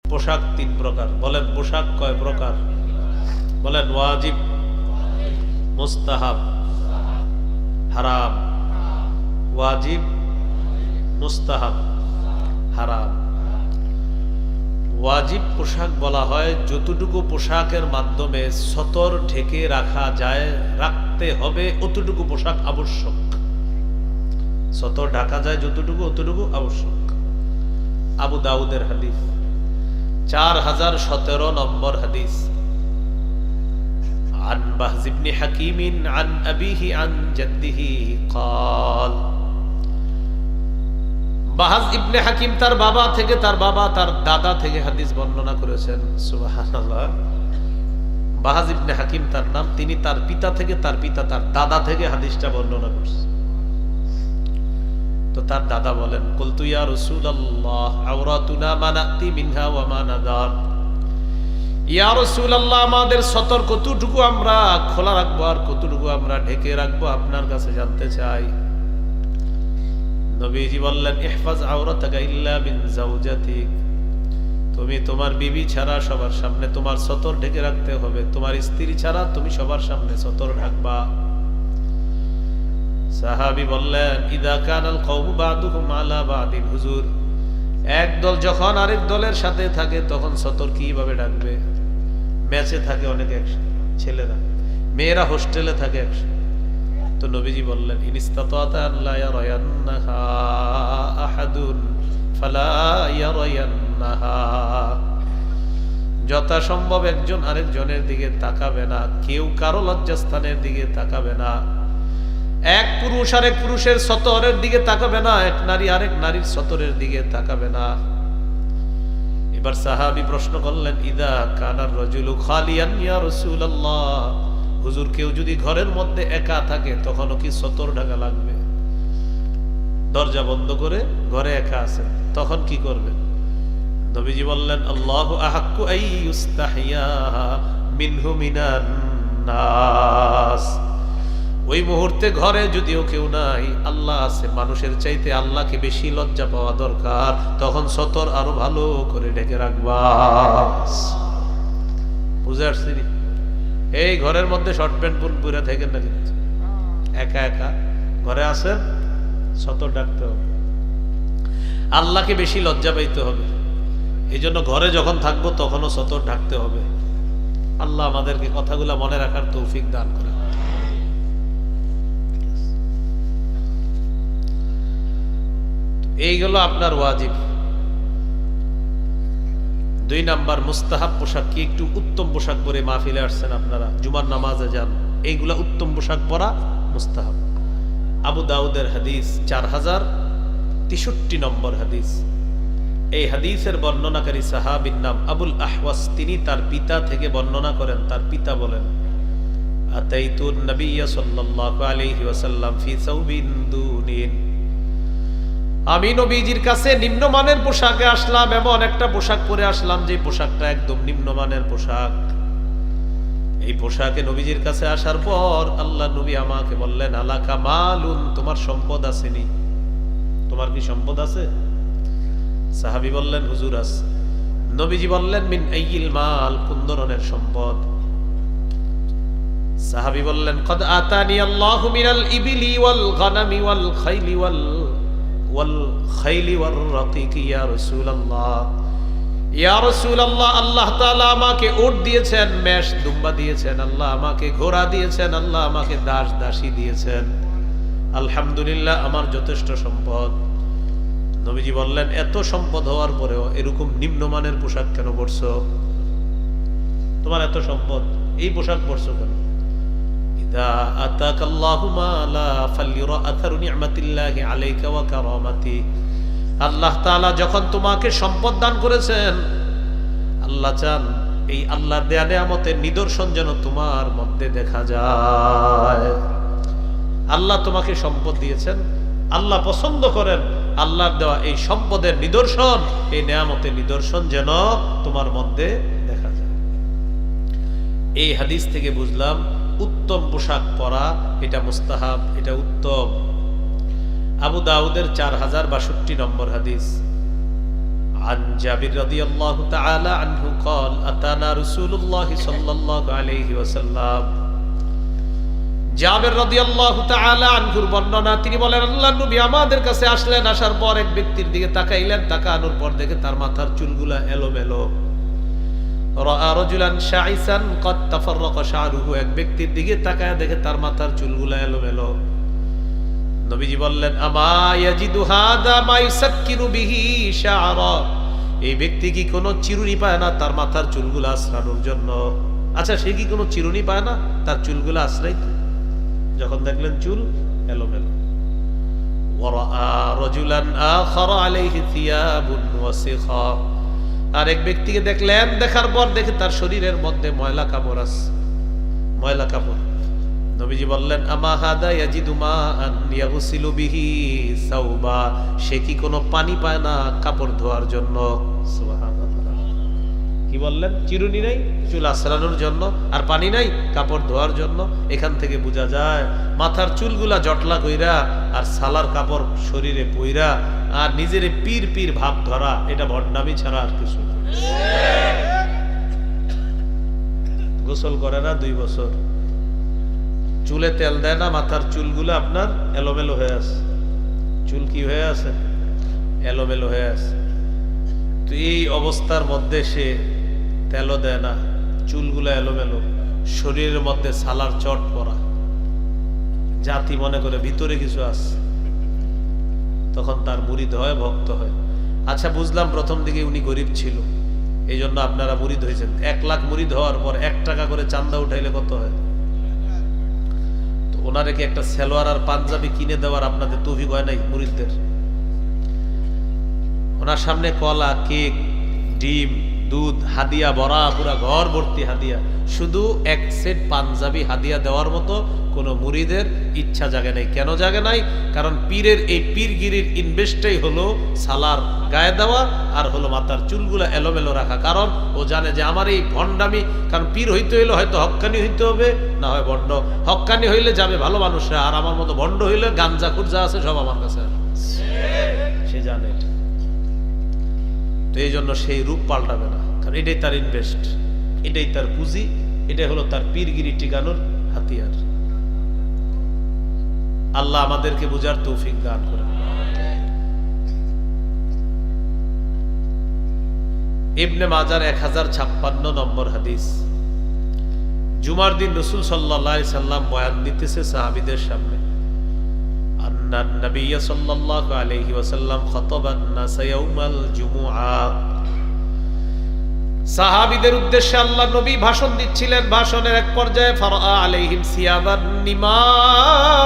পোশাক তিন প্রকার। বলেন পোশাক কয় প্রকার? বলেন ওয়াজিব, মুস্তাহাব, হারাম। ওয়াজিব, মুস্তাহাব, হারাম। ওয়াজিব পোশাক বলা হয় যতটুকু পোশাকের মাধ্যমে সতর ঢেকে রাখা যায়, রাখতে হবে অতটুকু পোশাক আবশ্যক। সতর ঢাকা যায় যতটুকু, অতটুকু আবশ্যক। আবু দাউদের হাদিস, 4017 নম্বর হাদিস। عن بهز بن حكيم عن أبيه عن جده قال বাহাজ ইবনে হাকিম তার বাবা থেকে, তার বাবা তার দাদা থেকে হাদিস বর্ণনা করেছেন। সুবহানাল্লাহ। বাহাজ ইবনে হাকিম তার নাম, তিনি তার পিতা থেকে, তার পিতা তার দাদা থেকে হাদিসটা বর্ণনা করছেন। তো তার দাদা বলেন, কুলতু ইয়া রাসূলুল্লাহ আওরাতুনা মা নাতি মিনহা ওয়া মা নাদার। ইয়া রাসূলুল্লাহ, আমাদের সতর কতটুকু আমরা খোলা রাখবো আর কতটুকু আমরা ঢেকে রাখবো আপনার কাছে জানতে চাই। নবীজি বললেন, ইহফাজ আওরাতাকা ইল্লা মিন যাওজাতিক, তুমি তোমার বিবি ছাড়া সবার সামনে তোমার সতর ঢেকে রাখতে হবে। তোমার স্ত্রী ছাড়া তুমি সবার সামনে সতর ঢাকবা। সাহাবী বললেন, ইদা কানাল কওমু বা'দুহুম আলা বা'দিন, হুজুর, এক দল যখন আরেক দলের সাথে থাকে তখন সতর কিভাবে ঢাকবে? ম্যাচে থাকে অনেক একসাথে ছেলেরা, মেয়েরা হোস্টেলে থাকে একসাথে। তো নবীজি বললেন, ইনিস্তাতা'তা আন লা ইয়ারায়ান্নাহা আহাদুন ফালা ইয়ারায়ান্নাহা, যথাসম্ভব একজন আরেকজনের দিকে তাকাবে না, কেউ কারো লজ্জাস্থানের দিকে তাকাবে না, এক পুরুষ আরেক পুরুষের সতরের দিকে তাকাবে না, এক নারী আরেক নারীর সতরের দিকে তাকাবে না। এবার সাহাবী প্রশ্ন করলেন, ইদা কানার রাজুলু খালিয়ান ইয়া রাসূলুল্লাহ, হুজুর, কেউ যদি ঘরের মধ্যে একা থাকে তখনও কি সতর ঢাকা লাগবে? দরজা বন্ধ করে ঘরে একা আছে, তখন কি করবে? নবীজি বললেন, আল্লাহু আহাক্কু আই ইউস্তাহিয়া মিনহু মিনান নাস, ওই মুহূর্তে ঘরে যদিও কেউ নাই, আল্লাহ আছে, মানুষের চাইতে আল্লাহকে বেশি লজ্জা পাওয়া দরকার, তখন সতর আরো ভালো করে ঢেকে রাখবা। বুঝে আসছি? এই ঘরের মধ্যে শর্ট প্যান্ট পরে থাকেন না, কিন্তু একা একা ঘরে আছেন, সতর ঢাকতে হবে, আল্লাহকে বেশি লজ্জা পাইতে হবে। এই জন্য ঘরে যখন থাকবো তখনও সতর ঢাকতে হবে। আল্লাহ আমাদেরকে কথাগুলা মনে রাখার তৌফিক দান করে। এইগুলো আপনার ওয়াজিব। 2 নাম্বার মুস্তাহাব পোশাক কি? একটু উত্তম পোশাক পরে মাহফিলে আসছেন আপনারা, জুমার নামাজে যান, এইগুলা উত্তম পোশাক পরা মুস্তাহাব। আবু দাউদের হাদিস, 4063 নম্বর হাদিস। এই হাদিসের বর্ণনাকারী সাহাবীর নাম আবুল আহওয়াস, তিনি তার পিতা থেকে বর্ণনা করেন। তার পিতা বলেন, আতাইতুন নবিয়্য সাল্লাল্লাহু আলাইহি ওয়াসাল্লাম ফি সাওবিন দুনিন, আমি নবীজির কাছে নিম্নমানের পোশাকে আসলাম, এমন একটা পোশাক পরে আসলাম যে পোশাকটা একদম নিম্নমানের পোশাক। এই পোশাকে নবীজির কাছে আসার পর আল্লাহ নবী আমাকে বললেন, আলাকা মালুন, তোমার সম্পদ আসেনি? তোমার কি সম্পদ আছে? সাহাবী বললেন, হুজুর আছে। নবীজি বললেন, মিন আইয়িল মাল, কোন ধরনের সম্পদ? সাহাবী বললেন, কদ আতানি আল্লাহু মিনাল ইবিলি ওয়াল গানামি ওয়াল খাইলি ওয়াল খাইলি ওয়ার রাকিকি ইয়া রাসূলুল্লাহ, ইয়া রাসূলুল্লাহ, আল্লাহ তাআলা আমাকে উট দিয়েছেন, মেষ দুম্বা দিয়েছেন, আল্লাহ আমাকে ঘোড়া দিয়েছেন, আল্লাহ আমাকে দাস দাসী দিয়েছেন, আলহামদুলিল্লাহ, আমার যথেষ্ট সম্পদ। নবীজি বললেন, এত সম্পদ হওয়ার পরেও এরকম নিম্নমানের পোশাক কেন পরছো? তোমার এত সম্পদ, এই পোশাক পরছো কেন? ইদা আতাকাল্লাহু মালা ফালিরা আথারু নি'মাতিল্লাহি আলাইকা ওয়া কারামাতি, আল্লাহ তাআলা যখন তোমাকে সম্পদ দান করেছেন, আল্লাহ চান এই আল্লাহর দেয়া নিয়ামতের নিদর্শন যেন তোমার মধ্যে দেখা যায়। আল্লাহ তোমাকে সম্পদ দিয়েছেন, আল্লাহ পছন্দ করেন আল্লাহর দেওয়া এই সম্পদের নিদর্শন, এই নিয়ামতের নিদর্শন যেন তোমার মধ্যে দেখা যায়। এই হাদিস থেকে বুঝলাম উত্তম পোশাক পরা এটা মুস্তাহাব, এটা উত্তম। আবু দাউদের 4062 নম্বর হাদিস। عن جابر رضي الله تعالى عنه قال أتانا رسول الله صلى الله عليه وسلم জাবের রাদিয়াল্লাহু তাআলা আনহুর বর্ণনা, তিনি বলেন আল্লাহর নবী আমাদের কাছে আসলেন, আসার পর এক ব্যক্তির দিকে তাকাইলেন, তাকানোর পর দেখে তার মাথার চুলগুলা এলোমেলো। রাআ রাজুলান শাইসান قد تفرق شعره, এক ব্যক্তির দিকে তাকায় দেখে তার মাথার চুলগুলা এলোমেলো। নবীজি বললেন আমা ইয়াজিদু হাদা মা ইউসাক্কিরু বিহি শা'রা, এই ব্যক্তি কি কোনো চিরুনি পায় না তার মাথার চুলগুলা আঁচড়ানোর জন্য? আচ্ছা, সে কি কোনো চিরুনি পায় না তার চুলগুলা আঁচড়াইতে? যখন দেখলেন চুল এলোমেলো। ওয়ারাআ রাজুলান আখার আলাইহি থিয়াবুন ওয়াসিখা, আর এক ব্যক্তিকে দেখলেন, দেখার পর দেখে তার শরীরের মধ্যে ময়লা কাপড় আছে, ময়লা কাপড়। নবীজি বললেন আমা হাদা ইয়াজিদু মাআন ইয়াগসিলু বিহি সাওবা, সে কি কোনো পানি পায় না কাপড় ধোয়ার জন্য? সুবহানাল্লাহ। কি বললেন? চিরুনি নাই চুল আঁচড়ানোর জন্য, আর পানি নাই কাপড় ধোয়ার জন্য। এখান থেকে বোঝা যায় মাথার চুলগুলা জটলা কইরা আর সালার কাপড় শরীরে পইরা আর নিজের পীর পীর ভাব ধরা, এটা ভণ্ডামি ছাড়া আর কিছু না। গোসল করে না 2 বছর, চুলে তেল দেয় না, মাথার চুলগুলো আপনার এলোমেলো হয়ে আছে। চুল কি হয়ে আছে? এলোমেলো হয়ে আছে। তো এই অবস্থার মধ্যে সে তেলও দেয় না, চুলগুলো এলোমেলো, শরীরের মধ্যে সালার চট পড়া, জাতি মনে করে ভিতরে কিছু আছে, তখন তার মুরিদ হয়, ভক্ত হয়। আচ্ছা, বুঝলাম প্রথম দিকে উনি গরিব ছিল, এই জন্য আপনারা মুরিদ হয়েছেন। 1 লাখ মুরিদ হওয়ার পর 1 টাকা করে চান্দা উঠাইলে কত হয়? তো ওনারে কি একটা সালোয়ার আর পাঞ্জাবি কিনে দেওয়ার আপনাদের তৌফিক হয় নাই মুরিদদের? ওনার সামনে কলা, কেক, ডিম, দুধ হাদিয়া ভরা, পুরা ঘর ভর্তি হাদিয়া, শুধু 1 সেট পাঞ্জাবি হাদিয়া দেওয়ার মতো কোন মুরিদের ইচ্ছা জাগে নাই। কেন জাগে নাই? কারণ পীরের এই পীরগিরির ইনভেস্টটাই হলো সালার গায়ে দেওয়া আর হলো মাথার চুলগুলা এলোমেলো রাখা। কারণ ও জানে যে আমার এই ভণ্ডামি, কারণ পীর হইতে হইলে হয়তো হক্কানি হইতে হবে, না হয় ভণ্ড। হক্কানি হইলে যাবে ভালো মানুষরা, আর আমার মতো ভণ্ড হইলে গাঞ্জাখুর যা আছে সব আমার কাছে আসবে। সে জানে, তো এই জন্য সেই রূপ পাল্টাবে না, কারণ এটাই তার ইনভেস্ট, এটাই তার পুঁজি, এটাই হলো তার পীরগিরি টিকানোর হাতিয়ার। আল্লাহ আমাদেরকে বুঝার তৌফিক দান করেন। ইবনে মাজার 1056 নম্বর হাদিস। জুমার দিন রাসূল সাল্লাল্লাহু আলাইহি সাল্লাম বয়ান দিতেছে সাহাবীদের সামনে। আন্নান নবী সাল্লাল্লাহু আলাইহি ওয়াসাল্লাম খাতাবান নাস ইয়াউমাল জুমুআ। সাহাবীদের উদ্দেশ্যে আল্লাহ নবী ভাষণ দিচ্ছিলেন। ভাষণের এক পর্যায়ে ফারআ আলাইহিম সিয়াবান নিমার,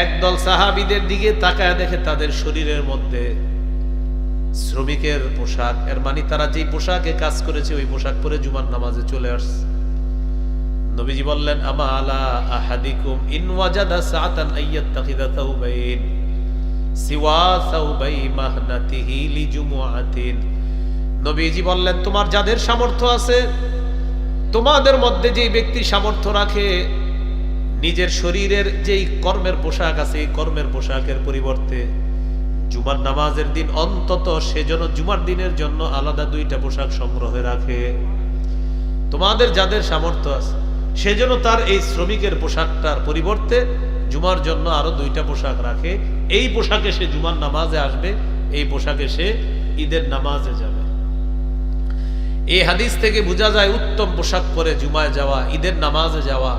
একদল সাহাবীদের দিকে তাকায় দেখে তাদের শরীরের মধ্যে শ্রমিকের পোশাক, এর মানে তারা যেই পোশাকে কাজ করেছে ওই পোশাক পরে জুমার নামাজে চলে আসছে। নবীজি বললেন আমা আলা আহাদিকুম ইন ওয়াজাদা সাআতান আইয়াত্তাখিযা থাওবাইন সিওয়া থাওবাই মাহনাতিহি লিজুমুআতিন। নবীজি বললেন তোমার যাদের সামর্থ্য আছে, তোমাদের মধ্যে যেই ব্যক্তি সামর্থ্য রাখে নিজের শরীরের যেই কর্মের পোশাক আছে এই কর্মের পোশাকের পরিবর্তে জুমার নামাজের দিন অন্তত সেজন্য জুমার দিনের জন্য আলাদা 2টা পোশাক সংগ্রহে রাখে। তোমাদের যাদের সামর্থ্য আছে সেজন্য তার এই শ্রমিকের পোশাকটার পরিবর্তে জুমার জন্য আরো 2টা পোশাক রাখে। এই পোশাকে সে জুমার নামাজে আসবে, এই পোশাকে সে ঈদের নামাজে যাবে। এই হাদিস থেকে বোঝা যায় উত্তম পোশাক পরে জুমায় যাওয়া, ঈদের নামাজে যাওয়া,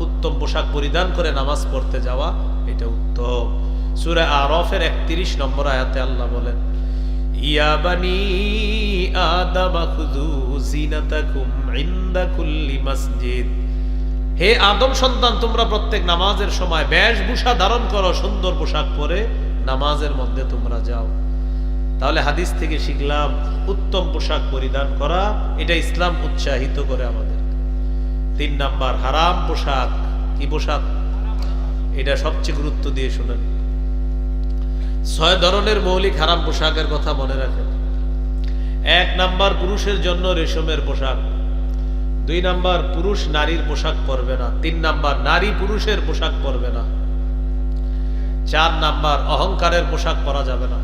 উত্তম পোশাক পরিধান করে নামাজ পড়তে যাওয়া, এটা উত্তম। সূরা আরাফের 31 নম্বর আয়াতে আল্লাহ বলেন ইয়া বানি আদম খুযু জিনাতাকুম ইনদা কুল্লি মসজিদ। হে আদম সন্তান, তোমরা প্রত্যেক নামাজের সময় বেশভূষা ধারণ করো, সুন্দর পোশাক পরে নামাজের মধ্যে তোমরা যাও। তাহলে হাদিস থেকে শিখলাম উত্তম পোশাক পরিধান করা, এটা ইসলাম উৎসাহিত করে আমাদের। 3 নাম্বার হারাম পোশাক। কি পোশাক? এটা সবচেয়ে গুরুত্ব দিয়ে শুনেন। 6 ধরনের মৌলিক হারাম পোশাকের কথা মনে রাখেন। 1 নাম্বার পুরুষের জন্য রেশমের পোশাক। 2 নাম্বার পুরুষ নারীর পোশাক পরবে না। 3 নাম্বার নারী পুরুষের পোশাক পরবে না। 4 নাম্বার অহংকারের পোশাক পরা যাবে না।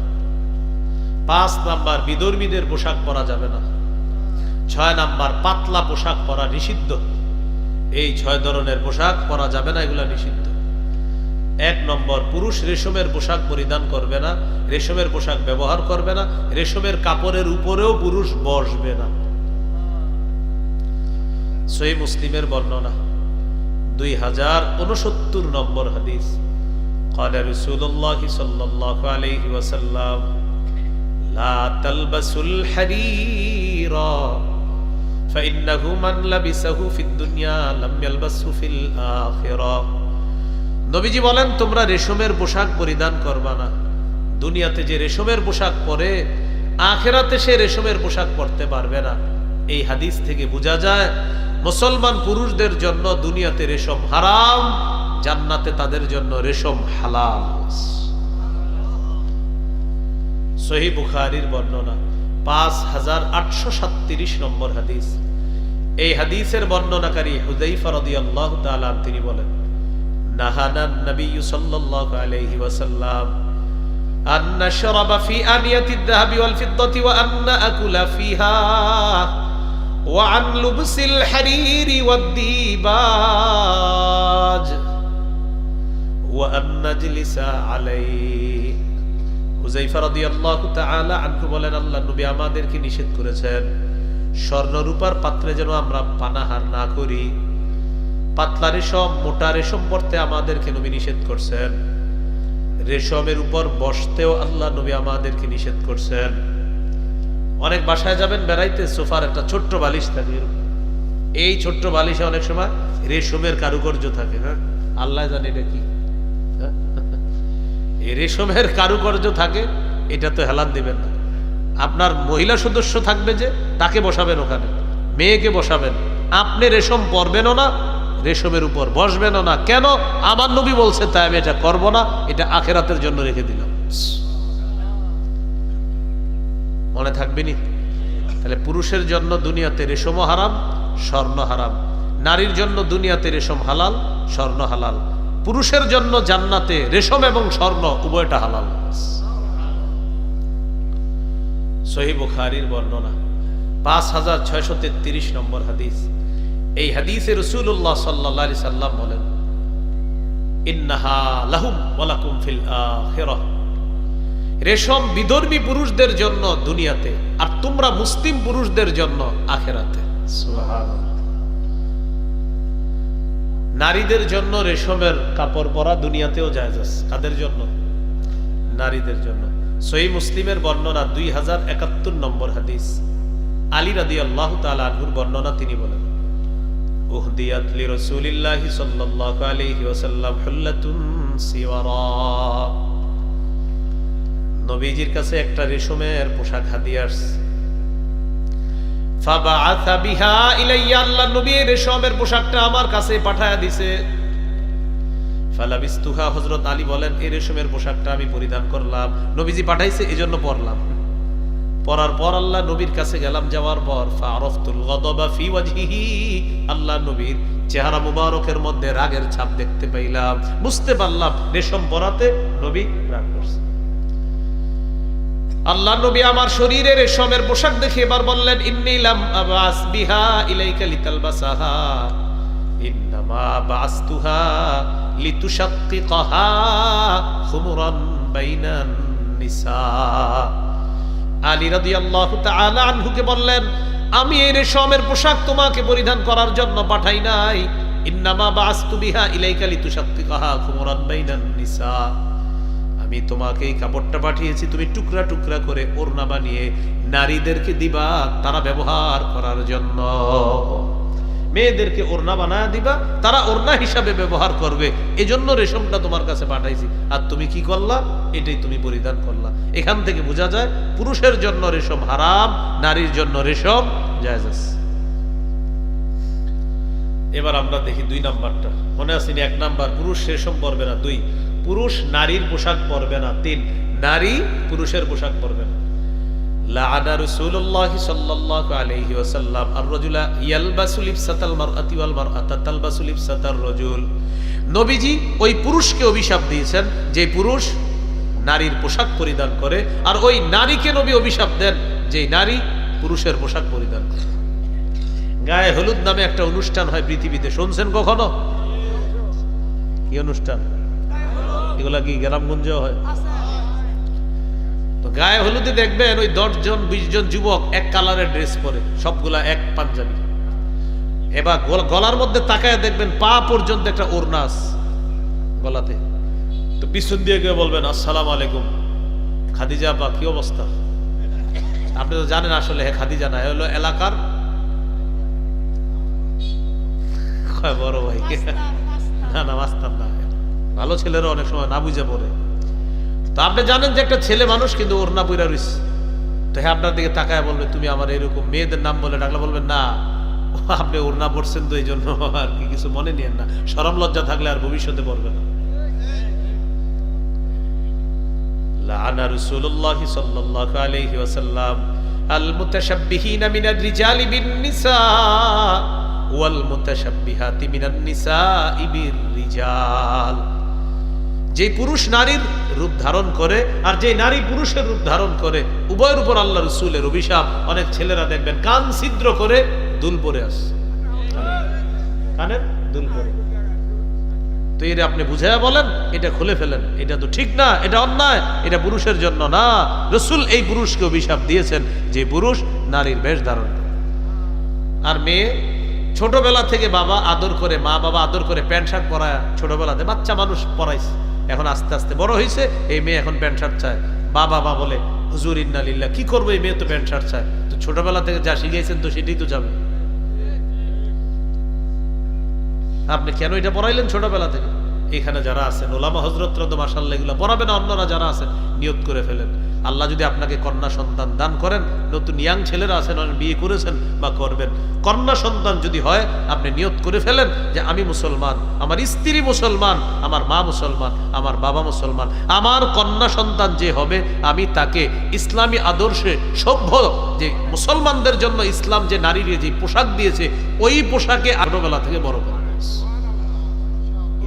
5 নাম্বার, বিধর্মীদের পোশাক পরা যাবে না। 6 নাম্বার, পাতলা পোশাক পরা নিষিদ্ধ। এই 6 ধরনের পোশাক পরা যাবে না, এগুলা নিষিদ্ধ। 1 নম্বর, পুরুষ রেশমের পোশাক পরিধান করবে না, রেশমের পোশাক ব্যবহার করবে না, রেশমের কাপড়ের উপরেও পুরুষ বসবে না। সহিহ মুসলিমের বর্ণনা 2069 নম্বর হাদিস। قال رسول الله صلى الله عليه وسلم لا تلبسوا الحرير فإنه من لبسه في الدنيا لم يلبسه في الآخرة। নবীজি বলেন, তোমরা রেশমের পোশাক পরিধান করবা না। দুনিয়াতে যে রেশমের পোশাক পরে, আখিরাতে সে রেশমের পোশাক পরতে পারবে না। এই হাদিস থেকে বোঝা যায় মুসলমান পুরুষদের জন্য দুনিয়াতে রেশম হারাম, জান্নাতে তাদের জন্য রেশম হালাল। সহিহ বুখারীর বর্ণনা 5837 নম্বর হাদিস। এই হাদিসের বর্ণনাকারী হুযায়ফা রাদিয়াল্লাহু তাআলা তিনি বলেন, নাহানা নবী সাল্লাল্লাহু আলাইহি ওয়াসাল্লাম আন নাশরাবা ফি আনিয়াতিদ যাহাবি ওয়াল ফিদ্দাতি ওয়া আন নাকুলা ফিহা ওয়া আন লুবসিল হারিরি ওয়াদ দিবাজ ওয়া আন নাজলিসা আলাইহি। হুযায়ফা রাদিয়াল্লাহু তাআলা আনহু বলেন, আল্লাহর নবী আমাদেরকে নিষেধ করেছেন স্বর্ণ রূপার পাত্রে যেন আমরা পানাহার না করি। পাতলা রেশম, মোটা রেশম পরতে আমাদেরকে নবী নিষেধ করছেন। রেশমের উপর বসতেও আল্লাহ নবী আমাদেরকে নিষেধ করছেন। অনেক বাসায় যাবেন বেড়াইতে, সোফার একটা ছোট্ট বালিশ থাকে, এই ছোট্ট বালিশে অনেক সময় রেশমের কারুকার্য থাকে। হ্যাঁ, আল্লাহ জানে এটা কি। এই রেশমের কারুকার্য থাকে, এটা তো হেলান দিবেন না। আপনার মহিলা সদস্য থাকবে যে, তাকে বসাবেন ওখানে, মেয়েকে বসাবেন, আপনি রেশম পরবেনও না, রেশমের উপর বসবেনও না। কেন? আমার নবী বলছে, তাই আমি এটা করব না, এটা আখিরাতের জন্য রেখে দিলাম। মনে থাকবেনি? তাহলে পুরুষের জন্য দুনিয়াতে রেশম হারাম, স্বর্ণ হারাম। নারীর জন্য দুনিয়াতে রেশম হালাল, স্বর্ণ হালাল। পুরুষের জন্য জান্নাতে রেশম এবং স্বর্ণ উভয়টা হালাল। সহিহ বুখারীর বর্ণনা 5633 নম্বর হাদিস। এই হাদিসে রাসূলুল্লাহ সাল্লাল্লাহু আলাইহি সাল্লাম বলেন, ইন্নাহা লাহুম ওয়া লাকুম ফিল আখিরাহ। রেশম বিধর্মী পুরুষদের জন্য দুনিয়াতে, আর তোমরা মুসলিম পুরুষদের জন্য আখিরাতে। সুবহানাল্লাহ। নারীদের জন্য রেশমের কাপড় পরা দুনিয়াতেও জায়েজ আছে। কাদের জন্য? নারীদের জন্য। সহিহ মুসলিমের বর্ণনা 2071 নম্বর হাদিস। আলী রাদিয়াল্লাহু তাআলা আনহুর বর্ণনা, তিনি বলেন, উহদিয়াত লিরাসূলিল্লাহি সাল্লাল্লাহু আলাইহি ওয়াসাল্লাম হুল্লাতুন সিওয়ারা। নবীজির কাছে একটা রেশমের পোশাক হাদিয়া আসছে। ফাবাআসা বিহা ইলাইয়া, আল্লাহর নবী রেশমের পোশাকটা আমার কাছে পাঠায়া দিয়েছে। ফালাবিস্তুহা, হযরত আলী বলেন, এই রেশমের পোশাকটা আমি পরিধান করলাম, নবীজি পাঠাইছে এজন্য পরলাম। পরার পর আল্লাহ নবীর কাছে গেলাম, যাওয়ার পর ফারাফতুল গাদাবা ফি ওয়াজহিহি, আল্লাহ নবীর চেহারা মুবারকের মধ্যে রাগের ছাপ দেখতে পাইলাম, বুঝতে পারলাম রেশম পরাতে নবী রাগ করছে। আল্লাহ নবী আমার শরীরে রেশমের পোশাক দেখে এবার বললেন, ইন্নী লাম আবাস বিহা ইলাইকা লিতালবাসাহা ইন্নামা বাসতুহা লিতুশাক্কিকাহা খুমরান বাইনান নিসা। আলী রাদিয়াল্লাহু তাআলা আনহুকে বললেন, আমি এই রেশমের পোশাক তোমাকে পরিধান করার জন্য পাঠাই নাই। ইন্নামা বাসতু বিহা ইলাইকা লিতুশাক্কিকাহা খুমরান বাইনান নিসা। আমি তোমাকে এই কাপড়টা পাঠিয়েছি, তুমি টুকরা টুকরা করে ওড়না বানিয়ে নারীদেরকে দিবা, তারা ব্যবহার করার জন্য। মেয়েদেরকে ওড়না বানায় দিবা, তারা ওড়না হিসাবে ব্যবহার করবে, এজন্য রেশমটা তোমার কাছে পাঠাইছি। আর তুমি কি করলা? এটাই তুমি পরিধান করলা। এখান থেকে বোঝা যায় পুরুষের জন্য রেশম হারাম, নারীর জন্য রেশম জায়েজ আছে। এবার আমরা দেখি 2 নাম্বারটা। মনে আসেনি? 1 নাম্বার, পুরুষ রেশম পরবে না। 2, পুরুষ নারীর পোশাক পরবে না। 3, নারী পুরুষের পোশাক পরবে না। লাআনা রাসূলুল্লাহ সাল্লাল্লাহু আলাইহি ওয়াসাল্লাম আর-রাজুলা ইয়ালবাসু লিবসাতাল মারআতি ওয়াল মারআতা তালবাসু লিবসাতার রাজুল। নবীজি ওই পুরুষকে অভিশাপ দিয়েছেন যে পুরুষ নারীর পোশাক পরিধান করে, আর ওই নারীকে নবী অভিশাপ দেন যে নারী পুরুষের পোশাক পরিধান করে। গায়ে হলুদ নামে একটা অনুষ্ঠান হয় পৃথিবীতে, শুনছেন কখনো? কি অনুষ্ঠান এগুলা? কি গ্রামগঞ্জে হয়? তো গায়ে হলুদে দেখবেন ওই 10 জন 20 জন যুবক এক কালারের ড্রেস পরে, সবগুলা এক পাঞ্জাবি। এবার গলার মধ্যে তাকায় দেখবেন পা পর্যন্ত একটা ওড়না আছে গলাতে। তো পিছন দিয়ে গিয়ে বলবেন আসসালামু আলাইকুম খাদিজা আপা, কি অবস্থা? আপনি তো জানেন আসলে হ্যাঁ খাদিজা না, হলো এলাকার বড় ভাই। না না, মাস্তান না, ভালো ছেলেরা অনেক সময় না বুঝে পড়ে। তো আপনি জানেন যে একটা ছেলে মানুষ কিন্তু ওড়না পইরা রইছে, তো হ্যাঁ আপনার দিকে তাকায় বলবে তুমি আমার এরকম মেয়েদের নাম বলে ডাকলে বলবেন না আপনি ওড়না পড়ছেন তো এই জন্য আর কি, কিছু মনে নিয়েন না, শরম লজ্জা থাকলে আর ভবিষ্যতে পড়বে না। লাআনা রাসূলুল্লাহি সাল্লাল্লাহু আলাইহি ওয়াসাল্লাম আল মুতাশাব্বিহিনা মিনার রিজালি বিন নিসা ওয়াল মুতাশাব্বিহাতি মিনান নিসাই বির রিজাল। যে পুরুষ নারীর রূপ ধারণ করে আর যে নারী পুরুষের রূপ ধারণ করে, উভয়ের উপর আল্লাহ রাসূলের অভিশাপ। অনেক ছেলেরা দেখবেন কান ছিদ্র করে দুল পরে আসে, কানের দুল পরে। তো এর আপনি বুঝাইয়া বলেন এটা খুলে ফেলেন, এটা তো ঠিক না, এটা অন্যায়, এটা পুরুষের জন্য না। রাসূল এই পুরুষকে অভিশাপ দিয়েছেন যে পুরুষ নারীর বেশ ধারণ করে। আর মেয়ে ছোটবেলা থেকে বাবা আদর করে, মা বাবা আদর করে প্যান্ট শার্ট পরায়, ছোটবেলাতে বাচ্চা মানুষ পরাইছে, এখন আস্তে আস্তে বড় হয়েছে, এই মেয়ে এখন প্যান্ট শার্ট চায়। বাবা বলে হুজুর ইন্না লিল্লাহ, কি করবো এই মেয়ে তো প্যান্ট শার্ট চায়। তো ছোটবেলা থেকে যা শিখিয়েছেন তো সেটাই তো যাবে। আপনি কেন এটা পড়াইলেন ছোটবেলা থেকে? এখানে যারা আছেন ওলামা হযরতরা তো মাশাআল্লাহ এগুলো পড়াবে না, অন্যরা যারা আছেন নিয়ত করে ফেলেন। আল্লাহ যদি আপনাকে কন্যা সন্তান দান করেন, নতুন ইয়াং ছেলেরা আছেন অনেক বিয়ে করেছেন বা করবেন, কন্যা সন্তান যদি হয় আপনি নিয়ত করে ফেলেন যে আমি মুসলমান, আমার স্ত্রী মুসলমান, আমার মা মুসলমান, আমার বাবা মুসলমান, আমার কন্যা সন্তান যে হবে আমি তাকে ইসলামী আদর্শে সভ্য, যে মুসলমানদের জন্য ইসলাম যে নারীর যে পোশাক দিয়েছে ওই পোশাকে ছোটবেলা থেকে বড় করব।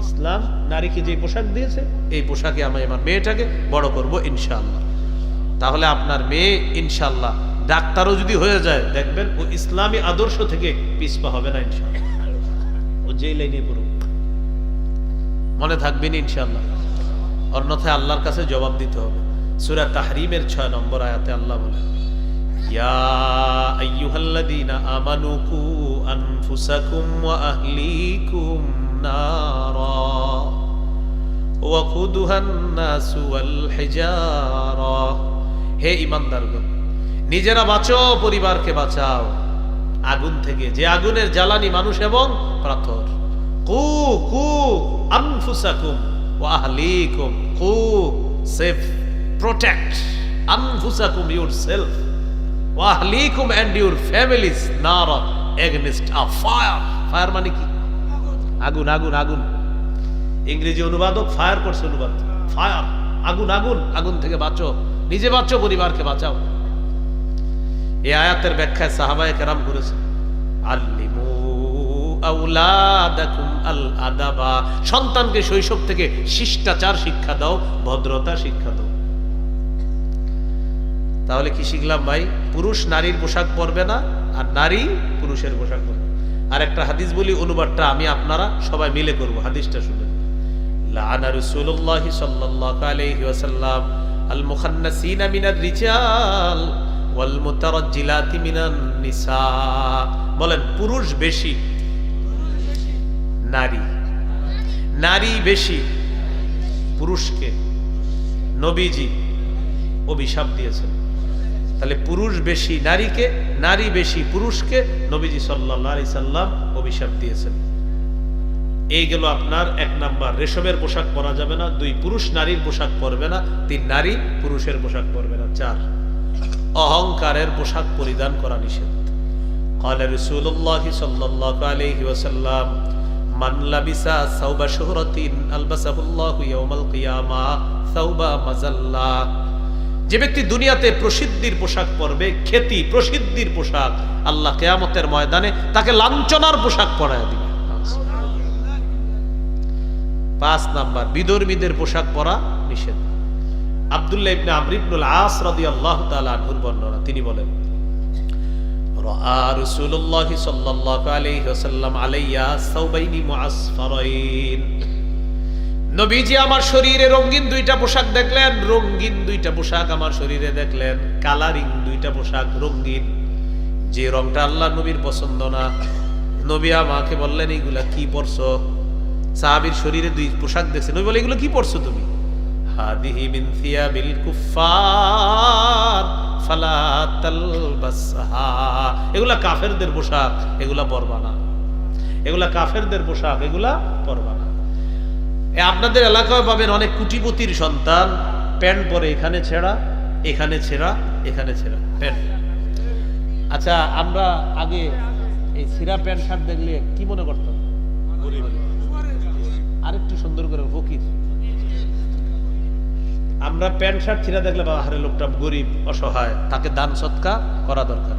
ইসলাম নারীকে যে পোশাক দিয়েছে এই পোশাকে আমি আমার মেয়েটাকে বড় করব ইনশাআল্লাহ। তাহলে আপনার মেয়ে ইনশাআল্লাহ ডাক্তারও যদি হয়ে যায় দেখবেন ও ইসলামী আদর্শ থেকে পিছপা হবে না ইনশাআল্লাহ, ও যেই লাইনে পড়ুক মনে থাকবেন ইনশাআল্লাহ। অন্যথায় আল্লাহর কাছে জবাব দিতে হবে। সূরা তাহরিমের 6 নম্বর আয়াতে আল্লাহ বলেন ইয়া আইয়ুহাল্লাযীনা আমানু কু আনফুসাকুম ওয়া আহলিকুম নারা ওয়াকুদুহান নাসু ওয়াল হিজারা। হে ঈমানদারগণ, নিজেরা বাঁচো, পরিবারকে বাঁচাও আগুন থেকে, যে আগুনের জ্বালানি মানুষ এবং পাথর। কু কু আনফুসাকুম ওয়া আহলিকুম, কু সেভ, প্রোটেক্ট, আনফুসাকুম ইউরসেলফ, ওয়া আহলিকুম এন্ড ইউর ফ্যামিলিজ নারা এগেইনস্ট আ ফায়ার। ফায়ার মানে কি? আগুন, আগুন, আগুন। ইংরেজি অনুবাদক ফায়ার করছে, অনুবাদ ফায়ার, আগুন, আগুন, আগুন থেকে বাঁচো, নিজে বাঁচো, পরিবারকে বাঁচাও। এই আয়াতের ব্যাখ্যায় সাহাবায়ে কেরাম করেছেন আল্লিমু আওলাদাকুম আল আদাবা, সন্তানকে শৈশব থেকে শিষ্টাচার শিক্ষা দাও, ভদ্রতা শিক্ষা দাও। তাহলে কি শিখলাম ভাই? পুরুষ নারীর পোশাক পরবে না আর নারী পুরুষের পোশাক পরবে। আর একটা হাদিস বলি, অনুবাদটা আমি আপনারা সবাই মিলে করব। হাদিসটা শুনেন। লাআনা রাসূলুল্লাহি সাল্লাল্লাহু আলাইহি ওয়াসাল্লাম আল মুখান্নাসিনা মিনার রিজাল ওয়াল মুতারাজ্জিলাতি মিনান নিসা। বলেন পুরুষ বেশি, নারী, নারী বেশি পুরুষকে নবীজি অভিশাপ দিয়েছেন। তাহলে পুরুষ বেশি নারীকে, নারী বেশি পুরুষকে নবীজি সাল্লাল্লাহু আলাইহি সাল্লাম অভিশাপ দিয়েছেন। এই গেল আপনার 1 নাম্বার, রেশমের পোশাক পরা যাবে না। 2, পুরুষ নারীর পোশাক পরবে না। 3, নারী পুরুষের পোশাক পরবে না। 4, অহংকারের পোশাক পরিধান করা নিষেধ। قال رسول الله صلى الله عليه وسلم من لبس ثوب شهرة ألبسه الله يوم القيامة ثوب مذلة। যে ব্যক্তি দুনিয়াতে প্রসিদ্ধির পোশাক পরবে, খ্যাতি প্রসিদ্ধির পোশাক, আল্লাহ কিয়ামতের ময়দানে তাকে লাঞ্ছনার পোশাক পরায় দিবে। 5 নাম্বার, বিধর্মীদের পোশাক পরা নিষেধ। আব্দুল্লাহ ইবনে আমর ইবনুল আস রাদিয়াল্লাহু তাআলা আনহুর বর্ণনা, তিনি বলেন রাআ রাসূলুল্লাহ সাল্লাল্লাহু আলাইহি ওয়াসাল্লাম আলাইয়া সাওবাইনি মুআসফারাইন, নবীজি আমার শরীরে রঙিন দুইটা পোশাক দেখলেন, রঙিন দুইটা পোশাক আমার শরীরে দেখলেন, কালারিং দুইটা পোশাক রঙিন, যে রংটা আল্লাহ নবীর পছন্দ না। নবী আমাকে বললেন এইগুলা কি পরছো? সাহাবীর শরীরে দুই পোশাক দেখছে, নবী বলে এগুলো কি পরছো তুমি? হাদিহি মিন থিয়াবিল কুফফার ফালা তালবাসহা, এগুলা কাফেরদের পোশাক, এগুলা পরবা না, এগুলা কাফেরদের পোশাক, এগুলা পরবা না। আপনাদের এলাকায় পাবেন অনেক কোটিপতির সন্তান প্যান্ট পরে এখানে ছেঁড়া, এখানে ছেঁড়া, এখানে ছেঁড়া প্যান্ট। আচ্ছা, আমরা আগে এই ছিঁড়া প্যান্ট শার্ট দেখলে কি মনে করতাম? আরেকটু সুন্দর করে ফকির। আমরা প্যান্ট শার্ট ছিঁড়া দেখলে বাহারে লোকটা গরিব অসহায়, তাকে দান সৎকা করা দরকার।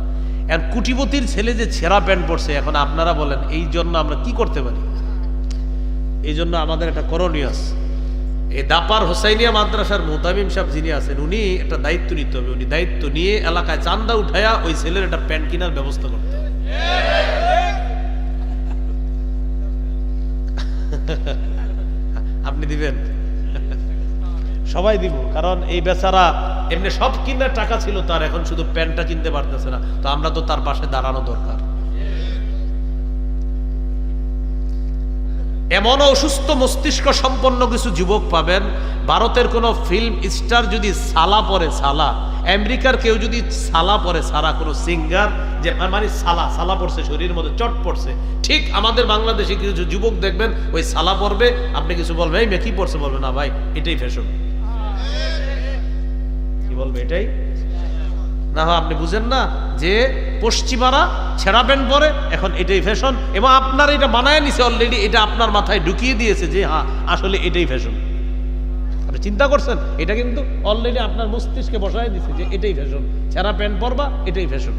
এখন কোটিপতির ছেলে যে ছেঁড়া প্যান্ট পরছে, এখন আপনারা বলেন এই জন্য আমরা কি করতে পারি? এই জন্য আমাদের একটা করণীয় আছে। এই দাপার হোসাইনিয়া মাদ্রাসার মুতামিম সাহেব যিনি আছেন, উনি একটা দায়িত্ব নিতে হবে। উনি দায়িত্ব নিয়ে এলাকায় চান্দা উঠায়া ওই ছেলের একটা প্যান্ট কেনার ব্যবস্থা করতে হবে। আপনি দিবেন? সবাই দিব, কারণ এই বেচারা এমনি সব কিনার টাকা ছিল তার, এখন শুধু প্যান্টটা কিনতে পারতেছে না, তো আমরা তো তার পাশে দাঁড়ানো দরকার। এমন অসুস্থ মস্তিষ্ক সম্পন্ন কিছু যুবক পাবেন, ভারতের কোন ফিল্ম স্টার যদি সালা পরে, সালা, আমেরিকার কেউ যদি সালা পরে, সারা কোনো সিঙ্গার যে মানে সালা সালা পড়ছে, শরীরের মধ্যে চট পড়ছে, ঠিক আমাদের বাংলাদেশে কিছু যুবক দেখবেন ওই সালা পরবে, আপনি কিছু বলবেন এই মেয়ে কি পড়ছে, বলবে না ভাই এটাই ফ্যাশন। কি বলবে? এটাই না, আপনি বুঝেন না যে পশ্চিমারা ছেঁড়া প্যান্ট পরে, এখন এটাই ফ্যাশন, এবং আপনার এটা বানায় নিছে অলরেডি, এটা আপনার মাথায় ঢুকিয়ে দিয়েছে যে হ্যাঁ আসলে এটাই ফ্যাশন। আপনি চিন্তা করছেন? এটা কিন্তু অলরেডি আপনার মস্তিষ্কে বসায় দিছে যে এটাই ফ্যাশন, ছেঁড়া প্যান্ট পরবা এটাই ফ্যাশন।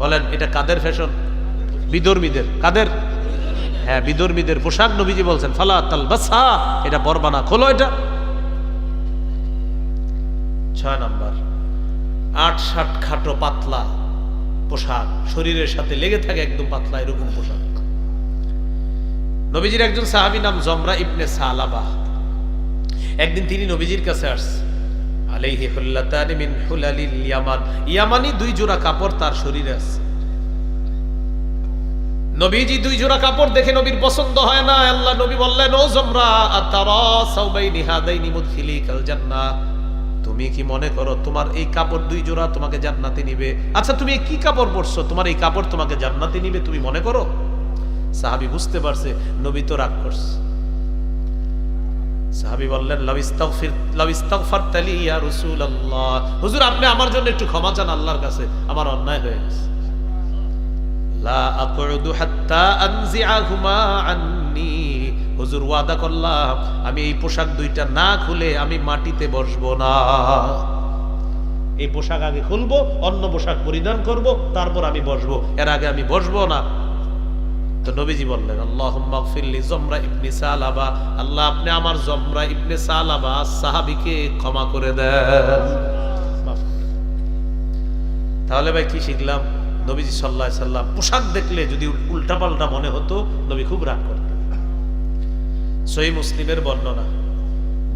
বলেন এটা কাদের ফ্যাশন? বিধর্মীদের। কাদের? হ্যাঁ, বিধর্মীদের পোশাক নবীজি বলছেন ফালা তালবাসহা, এটা পরবা না, খোলো এটা। 6 নাম্বার, 8-7 খাটো পাতলা পোশাক, শরীরের সাথে লেগে থাকে একদম পাতলা, এরকম পোশাক। নবীজির একজন সাহাবী নাম জমরা ইবনে সালাবা, একদিন তিনি নবীজির কাছে আসছে, আলাইহি হুল্লাতানি মিন হুলালিল ইয়ামান, ইয়ামানি 2 জোড়া কাপড় তার শরীরে আছে। নবীজি 2 জোড়া কাপড় দেখে নবীর পছন্দ হয় না। আল্লাহ নবী বললেন, ও জমরা আতারা সাওবাইনি হাদাইনি মুদখিলিকাল জান্নাহ, তুমি কি মনে করো তোমার এই কাপড় 2 জোড়া তোমাকে জান্নাতে নিবে? আচ্ছা তুমি কি কাপড় পরছো, তোমার এই কাপড় তোমাকে জান্নাতে নিবে তুমি মনে করো? সাহাবী বুঝতে পারছে নবী তো রাগ করছে। সাহাবী বললেন, লাউ ইস্তাগফারতা লি ইয়া রাসূলুল্লাহ, হুজুর আপনি আমার জন্য একটু ক্ষমা চান আল্লাহর কাছে, আমার অন্যায় হয়ে গেছে। লা আকুদু হাত্তা আনজিআহুমা আন্নী, হুজুর ওয়াদা করলাম আমি এই পোশাক 2টা না খুলে আমি মাটিতে বসবো না। এই পোশাক আগে খুলবো, অন্য পোশাক পরিধান করব, তারপর আমি বসবো, এর আগে আমি বসবো না। তো নবীজি বললেন, আল্লাহুম্মা গফির লি জমরা ইবনে সালাবা, আল্লাহ আপনি আমার জমরা ইবনে সালাবা সাহাবীকে ক্ষমা করে দেন। তাহলে ভাই কি শিখলাম? নবীজি সাল্লাল্লাহু আলাইহি সাল্লাম পোশাক দেখলে যদি উল্টাপাল্টা মনে হতো, নবী খুব রাগ করতেন। সহিহ মুসলিমের বর্ণনা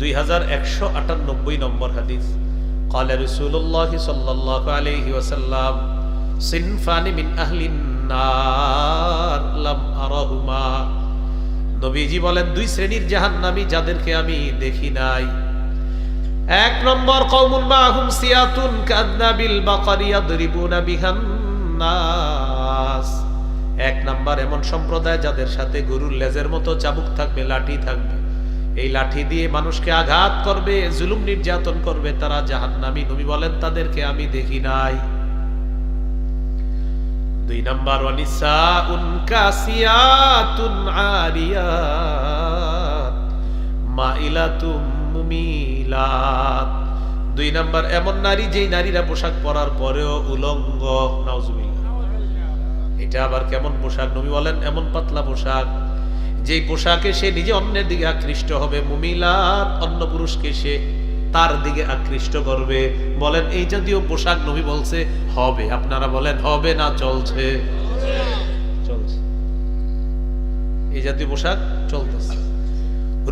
2198 নম্বর হাদিস, قال رسول الله صلى الله عليه وسلم صنفان من اهل النار لم ارهما, নবীজি বলেন 2 শ্রেণীর জাহান্নামী যাদেরকে আমি দেখি নাই। 1 নম্বর কওমুন মাহুম সিয়াতুন কাযনাবিল বাকারি ইয়াদরিবুনা বিহান নাস, 1 নাম্বার এমন সম্প্রদায় যাদের সাথে গরুর লেজের মতো চাবুক থাকবে, লাঠি থাকবে, এই লাঠি দিয়ে মানুষকে আঘাত করবে, জুলুম নির্যাতন করবে, তারা জাহান্নামী। নবী বলেন তাদেরকে আমি দেখি নাই। 2 নাম্বার ওয়ানিসাউন কাসিয়াতুন আরিয়াত মাইলাতুম মুমিলাত, 2 নাম্বার এমন নারী যেই নারীরা পোশাক পরার পরেও উলঙ্গ। নাউজুবিল্লাহ, এটা আবার কেমন পোশাক? নবী বলেন এমন পাতলা পোশাক যে পোশাকে সে নিজে অন্যের দিকে আকৃষ্ট হবে, মুমিলাত অন্য পুরুষকে সে তার দিকে আকৃষ্ট করবে। বলেন এই জাতীয় পোশাক নবী বলছে হবে, আপনারা বলেন হবে না চলছে? চলছে, এই জাতীয় পোশাক চলতেছে।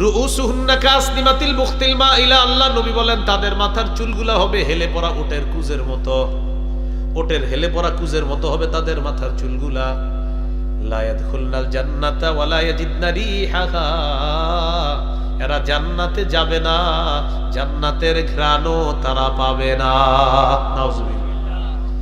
রুউসুহুন্না কাসনিমাতিল মুখতিল মাইলা, আল্লাহ নবী বলেন তাদের মাথার চুলগুলা হবে হেলে পড়া উটের কুজের মতো, উটের হেলে পড়া কুজের মতো হবে তাদের মাথার চুলগুলা। লা ইয়াদখুলনাল জান্নাতা ওয়া লা ইয়াজিদনা রিহাহা, এরা জান্নাতে যাবে না, জান্নাতের ঘ্রাণও তারা পাবে না। নাউজুবিল্লাহ।